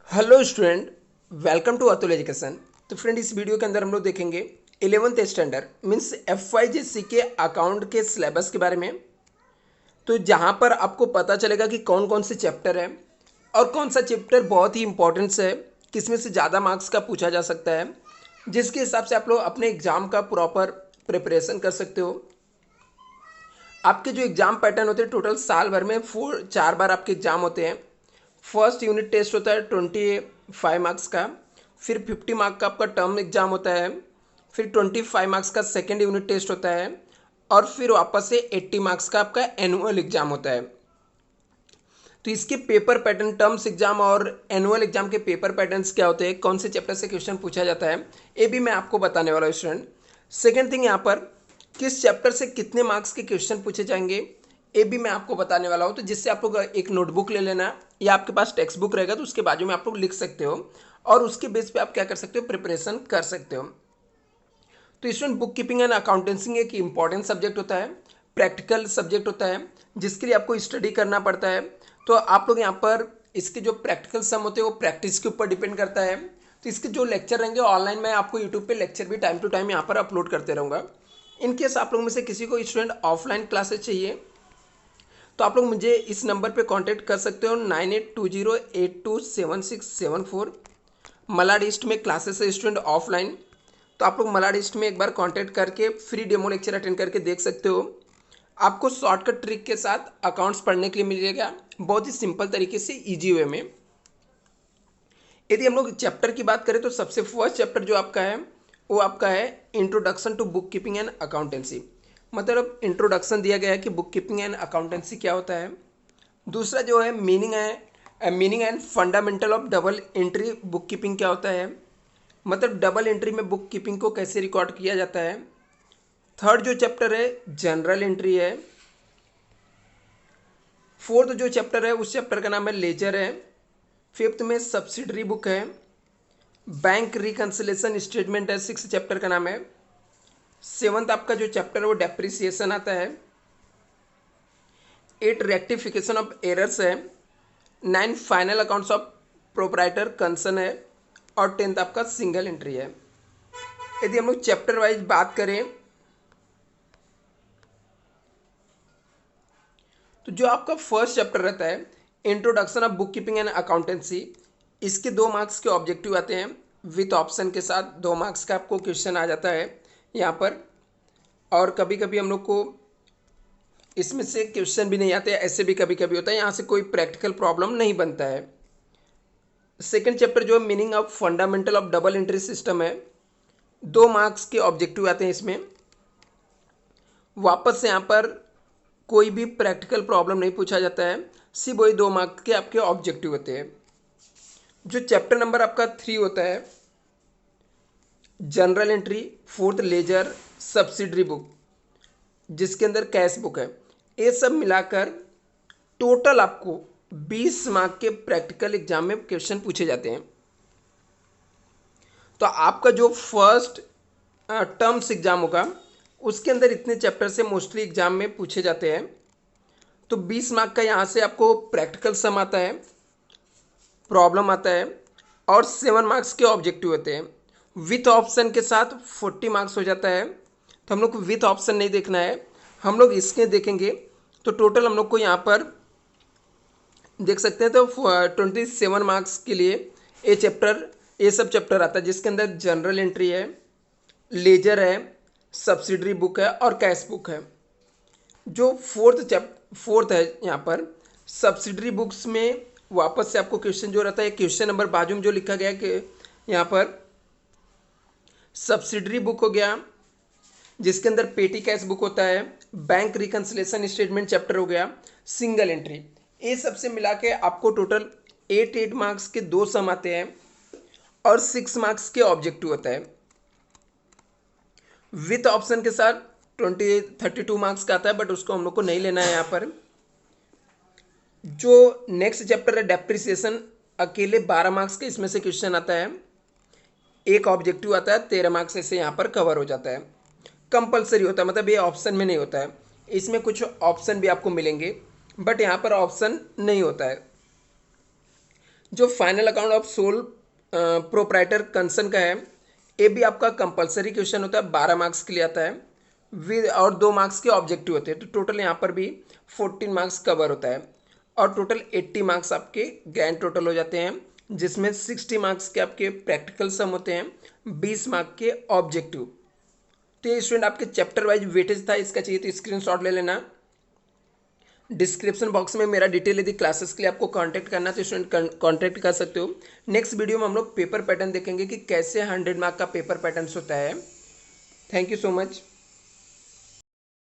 Hello student, welcome to Atul education. तो friend, इस video के अंदर हम लोग देखेंगे 11th स्टैंडर्ड मीन्स FYGC के अकाउंट के सिलेबस के बारे में। तो जहाँ पर आपको पता चलेगा कि कौन कौन से चैप्टर है और कौन सा चैप्टर बहुत ही इंपॉर्टेंस है, किसमें से ज़्यादा मार्क्स का पूछा जा सकता है, जिसके हिसाब से आप लोग अपने एग्ज़ाम का प्रॉपर प्रिपरेशन कर सकते हो। आपके जो एग्ज़ाम पैटर्न होते हैं, टोटल साल भर में 4 बार आपके एग्ज़ाम होते हैं। फर्स्ट यूनिट टेस्ट होता है 25 मार्क्स का, फिर 50 मार्क का आपका टर्म एग्जाम होता है, फिर 25 मार्क्स का सेकेंड यूनिट टेस्ट होता है, और फिर वापस से 80 मार्क्स का आपका एनुअल एग्जाम होता है। तो इसके पेपर पैटर्न, टर्म्स एग्जाम और एनुअल एग्जाम के पेपर पैटर्न्स क्या होते हैं, कौन से चैप्टर से क्वेश्चन पूछा जाता है, ये भी मैं आपको बताने वाला हूँ स्टूडेंट। सेकेंड थिंग, यहाँ पर किस चैप्टर से कितने मार्क्स के क्वेश्चन पूछे जाएंगे, ये भी मैं आपको बताने वाला हूँ। तो जिससे आप लोग एक नोटबुक ले लेना, या आपके पास टेक्स्ट बुक रहेगा तो उसके बाजू में आप लोग लिख सकते हो, और उसके बेस पे आप क्या कर सकते हो, प्रिपरेशन कर सकते हो। तो student, book keeping and accountancy एक इंपॉर्टेंट सब्जेक्ट होता है, प्रैक्टिकल सब्जेक्ट होता है, जिसके लिए आपको स्टडी करना पड़ता है। तो आप लोग यहाँ पर इसके जो प्रैक्टिकल सम होते हैं वो प्रैक्टिस के ऊपर डिपेंड करता है। तो इसके जो लेक्चर रहेंगे ऑनलाइन, मैं आपको यूट्यूब पे लेक्चर भी टाइम टू टाइम यहाँ पर अपलोड करते रहूँगा। इन केस आप लोग में से किसी को स्टूडेंट ऑफलाइन क्लासेस चाहिए तो आप लोग मुझे इस नंबर पे कांटेक्ट कर सकते हो, 9820827674। मलाड ईस्ट में क्लासेस है स्टूडेंट ऑफलाइन, तो आप लोग मलाड ईस्ट में एक बार कांटेक्ट करके फ्री डेमो लेक्चर अटेंड करके देख सकते हो। आपको शॉर्टकट ट्रिक के साथ अकाउंट्स पढ़ने के लिए मिलेगा, बहुत ही सिंपल तरीके से, ईजी वे में। यदि हम लोग चैप्टर की बात करें तो सबसे फर्स्ट चैप्टर जो आपका है वो आपका है introduction to book keeping and accountancy. मतलब इंट्रोडक्शन दिया गया है कि बुक कीपिंग एंड अकाउंटेंसी क्या होता है। दूसरा जो है meaning and fundamental of double entry book keeping क्या होता है, मतलब डबल एंट्री में बुक कीपिंग को कैसे रिकॉर्ड किया जाता है। थर्ड जो चैप्टर है जनरल एंट्री है। फोर्थ जो चैप्टर है उस चैप्टर का नाम है लेजर है। फिफ्थ में सब्सिडरी बुक है। बैंक रिकन्सिलेशन स्टेटमेंट है, सिक्स चैप्टर का नाम है। सेवंथ आपका जो चैप्टर है वो डेप्रिसिएशन आता है। 8 रेक्टिफिकेशन ऑफ एरर्स है। 9 final accounts of proprietor concern है। और 10th आपका सिंगल एंट्री है। यदि हम लोग चैप्टर वाइज बात करें तो जो आपका फर्स्ट चैप्टर रहता है introduction of book keeping and accountancy, इसके 2 मार्क्स के ऑब्जेक्टिव आते हैं विथ ऑप्शन के साथ। 2 मार्क्स का आपको क्वेश्चन आ जाता है यहाँ पर, और कभी कभी हम लोग को इसमें से क्वेश्चन भी नहीं आते, ऐसे भी कभी कभी होता है, यहाँ से कोई प्रैक्टिकल प्रॉब्लम नहीं बनता है। सेकेंड चैप्टर जो है meaning of fundamental of double entry system है। 2 मार्क्स के ऑब्जेक्टिव आते हैं इसमें। वापस से यहाँ पर कोई भी प्रैक्टिकल प्रॉब्लम नहीं पूछा जाता है, सिर्फ वही 2 मार्क्स के आपके ऑब्जेक्टिव होते हैं। जो चैप्टर नंबर आपका 3 होता है general entry, fourth ledger, subsidiary book, जिसके अंदर कैश बुक है, ये सब मिलाकर टोटल आपको 20 मार्क के प्रैक्टिकल एग्जाम में क्वेश्चन पूछे जाते हैं। तो आपका जो फर्स्ट टर्म्स एग्जाम होगा उसके अंदर इतने चैप्टर से मोस्टली एग्जाम में पूछे जाते हैं। तो 20 मार्क का यहाँ से आपको प्रैक्टिकल सम आता है, प्रॉब्लम आता है, और 7 मार्क्स के ऑब्जेक्टिव होते हैं। विथ ऑप्शन के साथ 40 मार्क्स हो जाता है। तो हम लोग को विथ ऑप्शन नहीं देखना है, हम लोग इसके देखेंगे। तो टोटल हम लोग को यहाँ पर देख सकते हैं, तो 27 मार्क्स के लिए ये सब चैप्टर आता है, जिसके अंदर जनरल एंट्री है, लेजर है, सब्सिडरी बुक है और कैश बुक है। जो फोर्थ है यहाँ पर सब्सिडरी बुक्स में, वापस से आपको क्वेश्चन जो रहता है, क्वेश्चन नंबर बाजू में जो लिखा गया है कि यहाँ पर सब्सिडरी बुक हो गया, जिसके अंदर पेटी कैश बुक होता है, बैंक रिकन्सिलेशन स्टेटमेंट चैप्टर हो गया, सिंगल एंट्री, ये सबसे मिला के आपको टोटल 8 मार्क्स के 2 सम आते हैं और 6 मार्क्स के ऑब्जेक्टिव होता है। विथ ऑप्शन के साथ 32 मार्क्स का आता है, बट उसको हम लोग को नहीं लेना है यहाँ पर। जो नेक्स्ट चैप्टर है डेप्रिसिएशन, अकेले 12 मार्क्स के इसमें से क्वेश्चन आता है, एक ऑब्जेक्टिव आता है, 13 मार्क्स ऐसे यहाँ पर कवर हो जाता है। कंपलसरी होता है, मतलब ये ऑप्शन में नहीं होता है। इसमें कुछ ऑप्शन भी आपको मिलेंगे बट यहाँ पर ऑप्शन नहीं होता है। जो final account of sole proprietor concern का है, ये भी आपका कंपलसरी क्वेश्चन होता है, 12 मार्क्स के लिए आता है विद, और 2 मार्क्स के ऑब्जेक्टिव होते हैं। तो टोटल यहाँ पर भी 14 मार्क्स कवर होता है और टोटल 80 मार्क्स आपके ग्रैंड टोटल हो जाते हैं, जिसमें 60 मार्क्स के आपके प्रैक्टिकल सम होते हैं, 20 मार्क्स के ऑब्जेक्टिव। तो ये स्टूडेंट आपके चैप्टर वाइज वेटेज था, इसका चाहिए तो स्क्रीनशॉट ले लेना। डिस्क्रिप्शन बॉक्स में मेरा डिटेल, यदि क्लासेस के लिए आपको कांटेक्ट करना तो स्टूडेंट कांटेक्ट कर सकते हो। नेक्स्ट वीडियो में हम लोग पेपर पैटर्न देखेंगे कि कैसे 100 मार्क का पेपर पैटर्न होता है। Thank you so much.